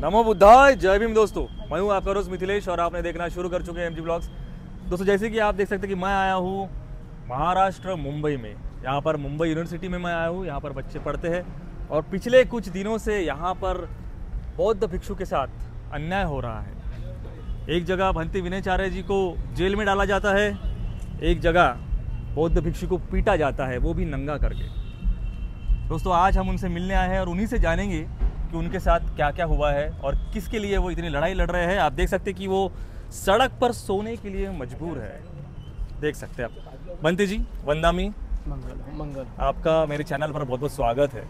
नमो बुद्धाय, जय भीम दोस्तों। मैं हूं आपका दोस्त मिथिलेश और आपने देखना शुरू कर चुके हैं एमजी ब्लॉग्स। दोस्तों जैसे कि आप देख सकते हैं कि मैं आया हूं महाराष्ट्र मुंबई में। यहाँ पर मुंबई यूनिवर्सिटी में मैं आया हूं। यहाँ पर बच्चे पढ़ते हैं और पिछले कुछ दिनों से यहाँ पर बौद्ध भिक्षु के साथ अन्याय हो रहा है। एक जगह भंती विनयचार्य जी को जेल में डाला जाता है, एक जगह बौद्ध भिक्षु को पीटा जाता है, वो भी नंगा करके। दोस्तों आज हम उनसे मिलने आए हैं और उन्हीं से जानेंगे कि उनके साथ क्या क्या हुआ है और किसके लिए वो इतनी लड़ाई लड़ रहे हैं। आप देख सकते हैं कि वो सड़क पर सोने के लिए मजबूर है, देख सकते हैं आप। बंती जी, वंदामी, मंगल। आपका मेरे चैनल पर बहुत बहुत स्वागत है।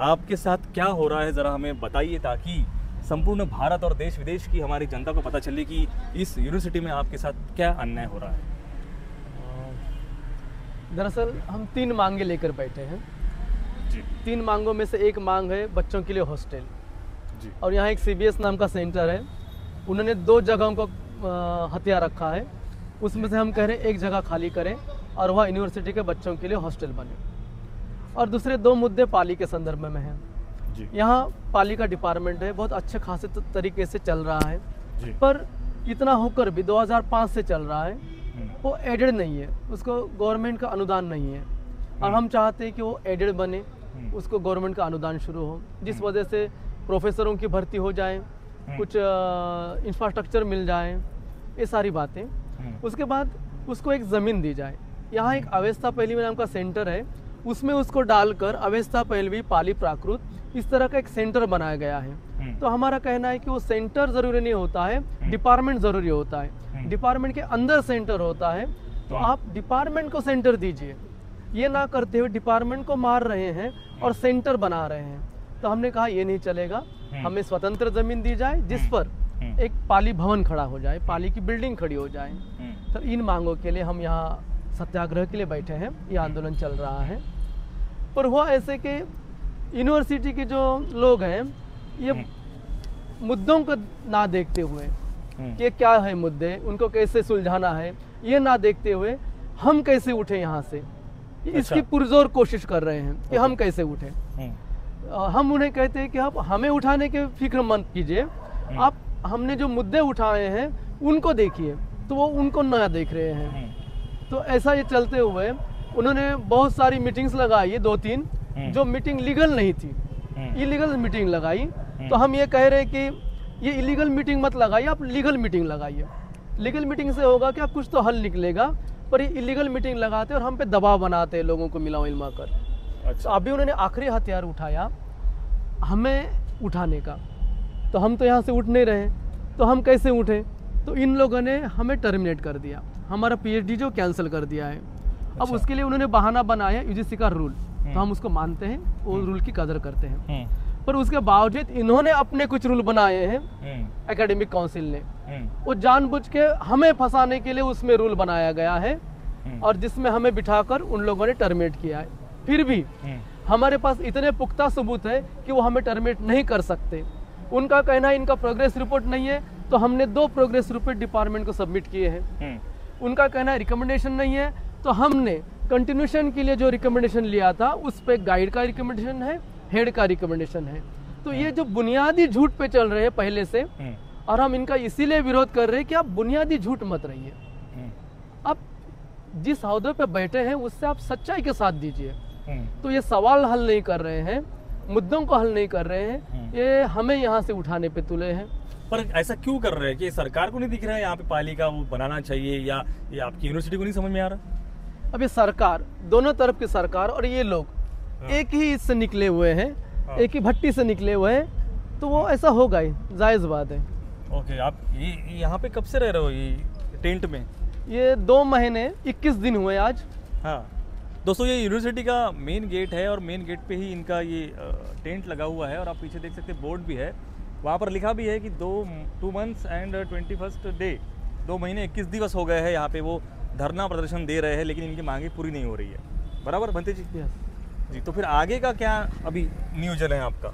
आपके साथ क्या हो रहा है ज़रा हमें बताइए, ताकि संपूर्ण भारत और देश विदेश की हमारी जनता को पता चले कि इस यूनिवर्सिटी में आपके साथ क्या अन्याय हो रहा है। दरअसल हम 3 मांगे लेकर बैठे हैं जी। 3 मांगों में से एक मांग है बच्चों के लिए हॉस्टल जी। और यहाँ एक CBS नाम का सेंटर है। उन्होंने 2 जगहों को हथियार रखा है, उसमें से हम कह रहे हैं एक जगह खाली करें और वह यूनिवर्सिटी के बच्चों के लिए हॉस्टल बने। और दूसरे 2 मुद्दे पाली के संदर्भ में हैं। यहाँ पाली का डिपार्टमेंट है, बहुत अच्छे खासे तरीके से चल रहा है जी। पर इतना होकर भी 2005 से चल रहा है, वो एडेड नहीं है, उसको गवर्नमेंट का अनुदान नहीं है। और हम चाहते हैं कि वो एडेड बने, उसको गवर्नमेंट का अनुदान शुरू हो, जिस वजह से प्रोफेसरों की भर्ती हो जाए, कुछ इंफ्रास्ट्रक्चर मिल जाए, ये सारी बातें। उसके बाद उसको एक ज़मीन दी जाए। यहाँ एक अवस्था पहलवी नाम का सेंटर है, उसमें उसको डालकर अवस्था पहलवी, पाली प्राकृत, इस तरह का एक सेंटर बनाया गया है। तो हमारा कहना है कि वो सेंटर ज़रूरी नहीं होता है, डिपार्टमेंट ज़रूरी होता है। डिपार्टमेंट के अंदर सेंटर होता है, तो आप डिपार्टमेंट को सेंटर दीजिए। ये ना करते हुए डिपार्टमेंट को मार रहे हैं और सेंटर बना रहे हैं। तो हमने कहा ये नहीं चलेगा, हमें स्वतंत्र ज़मीन दी जाए जिस पर एक पाली भवन खड़ा हो जाए, पाली की बिल्डिंग खड़ी हो जाए। तो इन मांगों के लिए हम यहाँ सत्याग्रह के लिए बैठे हैं, ये आंदोलन चल रहा है। पर हुआ ऐसे कि यूनिवर्सिटी के जो लोग हैं ये मुद्दों को ना देखते हुए कि क्या है मुद्दे, उनको कैसे सुलझाना है, ये ना देखते हुए हम कैसे उठे यहाँ से, इसकी पुरजोर कोशिश कर रहे हैं कि हम कैसे उठे। हम उन्हें कहते हैं कि आप हमें उठाने के फिक्र मत कीजिए, आप हमने जो मुद्दे उठाए हैं उनको देखिए। तो वो उनको ना देख रहे हैं। तो ऐसा ये चलते हुए उन्होंने बहुत सारी मीटिंग्स लगाई है, 2-3, जो मीटिंग लीगल नहीं थी, इलीगल मीटिंग लगाई। तो हम ये कह रहे हैं कि ये इलीगल मीटिंग मत लगाइए, आप लीगल मीटिंग लगाइए। लीगल मीटिंग से होगा कि आप कुछ तो हल निकलेगा, पर ये इलीगल मीटिंग लगाते और हम पे दबाव बनाते हैं लोगों को मिला मिलवा कर। अच्छा। अभी उन्होंने आखिरी हथियार उठाया हमें उठाने का, तो हम तो यहाँ से उठ नहीं रहे, तो हम कैसे उठें। तो इन लोगों ने हमें टर्मिनेट कर दिया, हमारा PhD जो कैंसिल कर दिया है। अब उसके लिए उन्होंने बहाना बनाया UGC का रूल, तो हम उसको मानते हैं, वो रूल की कदर करते हैं। पर उसके बावजूद इन्होंने अपने कुछ रूल बनाए हैं एकेडमिक काउंसिल ने, वो जानबूझ के हमें फंसाने के लिए उसमें रूल बनाया गया है और जिसमें हमें बिठाकर उन लोगों ने टर्मिनेट किया है। फिर भी हमारे पास इतने पुख्ता सबूत है कि वो हमें टर्मिनेट नहीं कर सकते। उनका कहना है इनका प्रोग्रेस रिपोर्ट नहीं है, तो हमने 2 प्रोग्रेस रिपोर्ट डिपार्टमेंट को सबमिट किए हैं। उनका कहना है रिकमेंडेशन नहीं है, तो हमने कंटिन्यूशन के लिए जो रिकमेंडेशन लिया था उस पे गाइड का रिकमेंडेशन है, हेड का रिकमेंडेशन है। तो ये जो बुनियादी झूठ पे चल रहे हैं पहले से, और हम इनका इसीलिए विरोध कर रहे हैं कि आप बुनियादी झूठ मत रहिए। आप जिस अहदे पे बैठे हैं उससे आप सच्चाई के साथ दीजिए। तो ये सवाल हल नहीं कर रहे हैं, मुद्दों को हल नहीं कर रहे हैं, ये हमें यहाँ से उठाने पे तुले हैं। पर ऐसा क्यों कर रहे हैं कि सरकार को नहीं दिख रहा है यहाँ पे पाली का वो बनाना चाहिए, या ये आपकी यूनिवर्सिटी को नहीं समझ में आ रहा? अभी सरकार, दोनों तरफ की सरकार और ये लोग एक ही इससे निकले हुए हैं, एक ही भट्टी से निकले हुए हैं, तो वो ऐसा होगा ही, जायज़ बात है। ओके, आप ये यहाँ पे कब से रह रहे हो ये टेंट में? ये 2 महीने 21 दिन हुए आज। हाँ दोस्तों, ये यूनिवर्सिटी का मेन गेट है और मेन गेट पे ही इनका ये टेंट लगा हुआ है और आप पीछे देख सकते हैं बोर्ड भी है, वहाँ पर लिखा भी है कि 2 मंथ्स एंड 21st डे, 2 महीने 21 दिवस हो गए हैं यहाँ पे वो धरना प्रदर्शन दे रहे हैं, लेकिन इनकी मांगे पूरी नहीं हो रही है। बराबर भंते जी? जी। तो फिर आगे का क्या अभी नियोजन है आपका?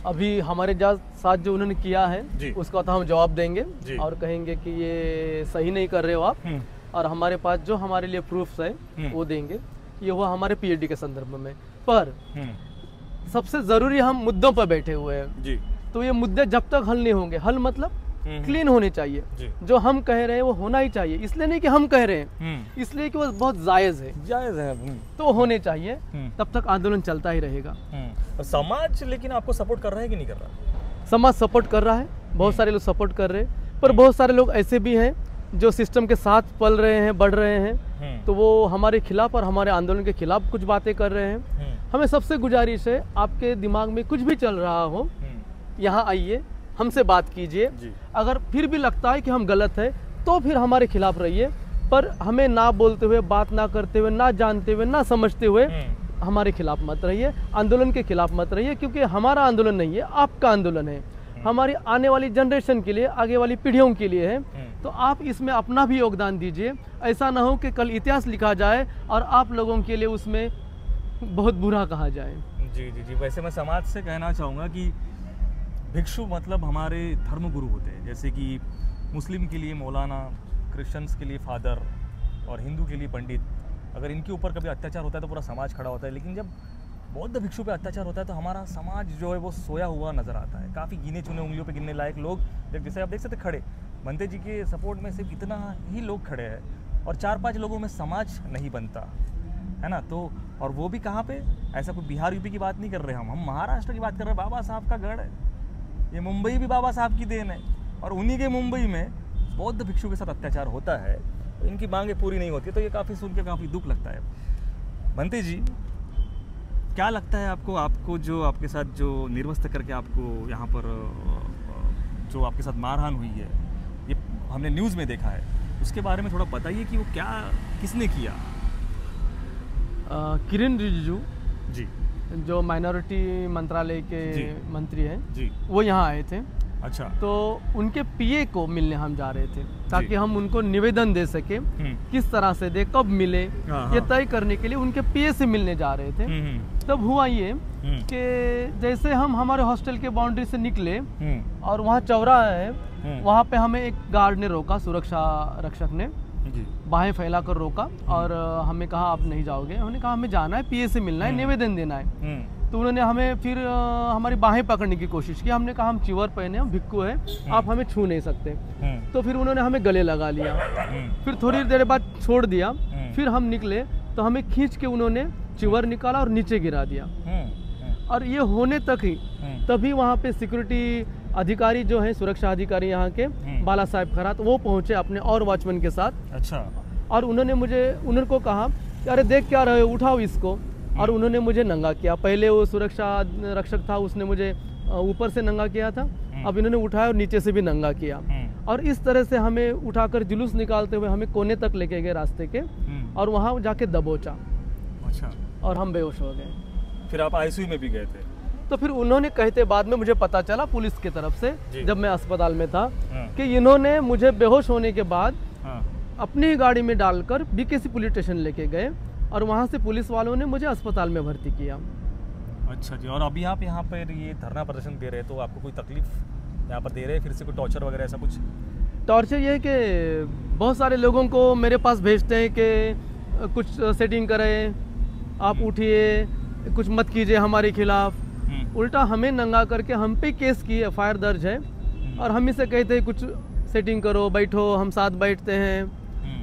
अभी हमारे साथ जो उन्होंने किया है उसका तो हम जवाब देंगे और कहेंगे कि ये सही नहीं कर रहे हो आप, और हमारे पास जो हमारे लिए प्रूफ्स है वो देंगे। ये हुआ हमारे PhD के संदर्भ में। पर सबसे जरूरी हम मुद्दों पर बैठे हुए हैं जी। तो ये मुद्दे जब तक हल नहीं होंगे, हल मतलब क्लीन होने चाहिए। जी। जो हम कह रहे हैं वो होना ही चाहिए, इसलिए नहीं कि हम कह रहे हैं, इसलिए कि वो बहुत जायज़ है, जायज़ है। तो होने चाहिए, तब तक आंदोलन चलता ही रहेगा। और समाज लेकिन आपको सपोर्ट कर रहा है कि नहीं कर रहा? समाज सपोर्ट कर रहा है, बहुत सारे लोग सपोर्ट कर रहे हैं, पर बहुत सारे लोग ऐसे भी हैं जो सिस्टम के साथ पल रहे हैं, बढ़ रहे हैं, तो वो हमारे खिलाफ और हमारे आंदोलन के खिलाफ कुछ बातें कर रहे हैं। हमें सबसे गुजारिश है, आपके दिमाग में कुछ भी चल रहा हो, यहाँ आइए, हमसे बात कीजिए। अगर फिर भी लगता है कि हम गलत है तो फिर हमारे खिलाफ रहिए, पर हमें ना बोलते हुए, बात ना करते हुए, ना जानते हुए, ना समझते हुए हमारे खिलाफ मत रहिए, आंदोलन के खिलाफ मत रहिए, क्योंकि हमारा आंदोलन नहीं है, आपका आंदोलन है, हमारी आने वाली जनरेशन के लिए, आगे वाली पीढ़ियों के लिए है। तो आप इसमें अपना भी योगदान दीजिए। ऐसा ना हो कि कल इतिहास लिखा जाए और आप लोगों के लिए उसमें बहुत बुरा कहा जाए। जी जी जी। वैसे मैं समाज से कहना चाहूँगा कि भिक्षु मतलब हमारे धर्म गुरु होते हैं, जैसे कि मुस्लिम के लिए मौलाना, क्रिश्चियंस के लिए फादर और हिंदू के लिए पंडित। अगर इनके ऊपर कभी अत्याचार होता है तो पूरा समाज खड़ा होता है, लेकिन जब बौद्ध भिक्षु पे अत्याचार होता है तो हमारा समाज जो है वो सोया हुआ नज़र आता है। काफ़ी गिने चुने उंगलियों पे गिनने लायक लोग, जैसे आप देख सकते खड़े, भंते जी के सपोर्ट में सिर्फ इतना ही लोग खड़े हैं और 4-5 लोगों में समाज नहीं बनता है ना। तो और वो भी कहाँ पे, ऐसा कोई बिहार यूपी की बात नहीं कर रहे हम महाराष्ट्र की बात कर रहे हैं। बाबा साहब का गढ़ है ये, मुंबई भी बाबा साहब की देन है, और उन्हीं के मुंबई में बौद्ध भिक्षु के साथ अत्याचार होता है, तो इनकी मांगें पूरी नहीं होती। तो ये काफ़ी सुन के काफ़ी दुख लगता है। भंते जी, क्या लगता है आपको, आपको जो आपके साथ जो निर्वस्त्र करके आपको यहाँ पर जो आपके साथ मारहान हुई है, ये हमने न्यूज़ में देखा है, उसके बारे में थोड़ा बताइए कि वो क्या, किसने किया? किरण रिजिजू जी, जो माइनॉरिटी मंत्रालय के मंत्री हैं जी, वो यहाँ आए थे। अच्छा। तो उनके पीए को मिलने हम जा रहे थे, ताकि हम उनको निवेदन दे सके, किस तरह से दे, कब मिले, ये तय करने के लिए उनके पीए से मिलने जा रहे थे। तब हुआ ये कि जैसे हम हमारे हॉस्टल के बाउंड्री से निकले और वहाँ चौराहा है, वहाँ पे हमें एक गार्ड ने रोका, सुरक्षा रक्षक ने बाहें फैला कर रोका और हमें कहा आप नहीं जाओगे। उन्होंने कहा हमें जाना है, पीए से मिलना है, निवेदन देना है। तो उन्होंने हमें फिर हमारी बाहें पकड़ने की कोशिश की। हमने कहा हम चिवर पहने, हम भिक्खु है, आप हमें छू नहीं सकते। तो फिर उन्होंने हमें गले लगा लिया, फिर थोड़ी देर बाद छोड़ दिया। फिर हम निकले तो हमें खींच के उन्होंने चिवर निकाला और नीचे गिरा दिया। और ये होने तक ही, तभी वहाँ पे सिक्योरिटी अधिकारी जो हैं, सुरक्षा अधिकारी यहाँ के, बाला साहेब खरात, वो पहुँचे अपने और वॉचमैन के साथ। अच्छा। और उन्होंने को कहा कि अरे देख क्या रहे हो, उठाओ इसको। और उन्होंने मुझे नंगा किया। पहले वो सुरक्षा रक्षक था, उसने मुझे ऊपर से नंगा किया था, अब इन्होंने उठाया और नीचे से भी नंगा किया। और इस तरह से हमें उठाकर जुलूस निकालते हुए हमें कोने तक लेके गए रास्ते के, और वहाँ जाके दबोचा। अच्छा। और हम बेहोश हो गए। फिर आप आईसीयू में भी गए थे? तो फिर उन्होंने कहते, बाद में मुझे पता चला पुलिस की तरफ से, जब मैं अस्पताल में था, कि इन्होंने मुझे बेहोश होने के बाद अपनी गाड़ी में डालकर बीकेसी पुलिस स्टेशन लेके गए और वहाँ से पुलिस वालों ने मुझे अस्पताल में भर्ती किया। अच्छा जी। और अभी आप यहाँ पर ये धरना प्रदर्शन दे रहे हैं, तो आपको कोई तकलीफ यहाँ पर दे रहे हैं, फिर से कोई टॉर्चर वगैरह ऐसा कुछ? टॉर्चर ये है कि बहुत सारे लोगों को मेरे पास भेजते हैं कि कुछ सेटिंग करें, आप उठिए, कुछ मत कीजिए हमारे खिलाफ। उल्टा हमें नंगा करके हम पे केस की एफआईआर दर्ज है, और हम ही से कहते हैं कुछ सेटिंग करो, बैठो, हम साथ बैठते हैं।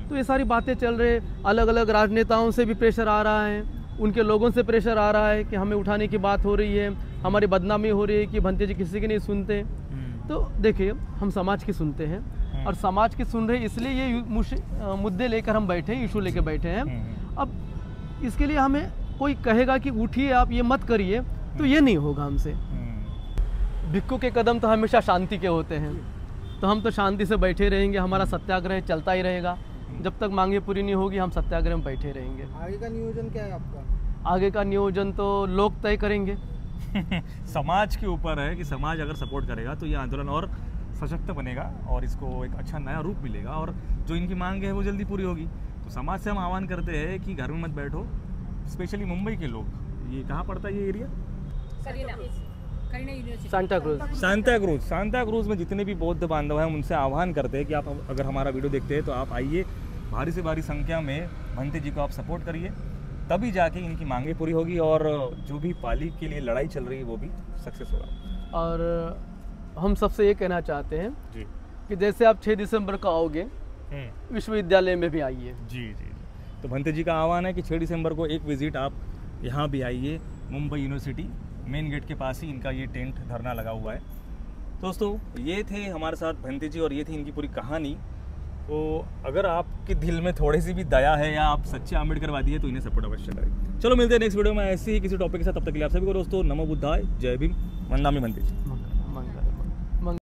तो ये सारी बातें चल रही। अलग अलग राजनेताओं से भी प्रेशर आ रहा है, उनके लोगों से प्रेशर आ रहा है कि हमें उठाने की बात हो रही है, हमारी बदनामी हो रही है कि भंते जी किसी की नहीं सुनते। तो देखिए, हम समाज की सुनते हैं, और समाज की सुन रहे, इसलिए ये मुद्दे लेकर हम बैठे हैं, इशू लेकर बैठे हैं। अब इसके लिए हमें कोई कहेगा कि उठिए आप, ये मत करिए, तो ये नहीं होगा हमसे। भिक्खु के कदम तो हमेशा शांति के होते हैं, तो हम तो शांति से बैठे रहेंगे, हमारा सत्याग्रह चलता ही रहेगा। जब तक मांगे पूरी नहीं होगी, हम सत्याग्रह में बैठे रहेंगे। आगे का नियोजन क्या है आपका? आगे का नियोजन तो लोग तय करेंगे। समाज के ऊपर है कि समाज अगर सपोर्ट करेगा तो ये आंदोलन और सशक्त बनेगा और इसको एक अच्छा नया रूप मिलेगा, और जो इनकी मांग है वो जल्दी पूरी होगी। तो समाज से हम आह्वान करते हैं कि घर में मत बैठो, स्पेशली मुंबई के लोग। ये कहाँ पड़ता है ये एरिया? सांता क्रूज में जितने भी बौद्ध बांधव हैं, उनसे आह्वान करते हैं कि आप अगर हमारा वीडियो देखते हैं तो आप आइए, भारी से भारी संख्या में भंते जी को आप सपोर्ट करिए, तभी जाके इनकी मांगें पूरी होगी और जो भी पाली के लिए लड़ाई चल रही है वो भी सक्सेस होगा। और हम सबसे ये कहना चाहते हैं जी कि जैसे आप 6 दिसंबर को आओगे, विश्वविद्यालय में भी आइए। जी जी जी। तो भंते जी का आह्वान है कि 6 दिसंबर को एक विजिट आप यहाँ भी आइए, मुंबई यूनिवर्सिटी मेन गेट के पास ही इनका ये टेंट धरना लगा हुआ है। दोस्तों ये थे हमारे साथ भंते जी और ये थी इनकी पूरी कहानी। तो अगर आपके दिल में थोड़ी सी भी दया है या आप सच्चे आम्बेडकरवादी है तो इन्हें सपोर्ट अवश्य करें। चलो मिलते हैं नेक्स्ट वीडियो में ऐसे ही किसी टॉपिक के साथ। तब तक के लिए आप सभी को दोस्तों नमो बुद्धाय, जय भीम, वंदनामि भंते जी।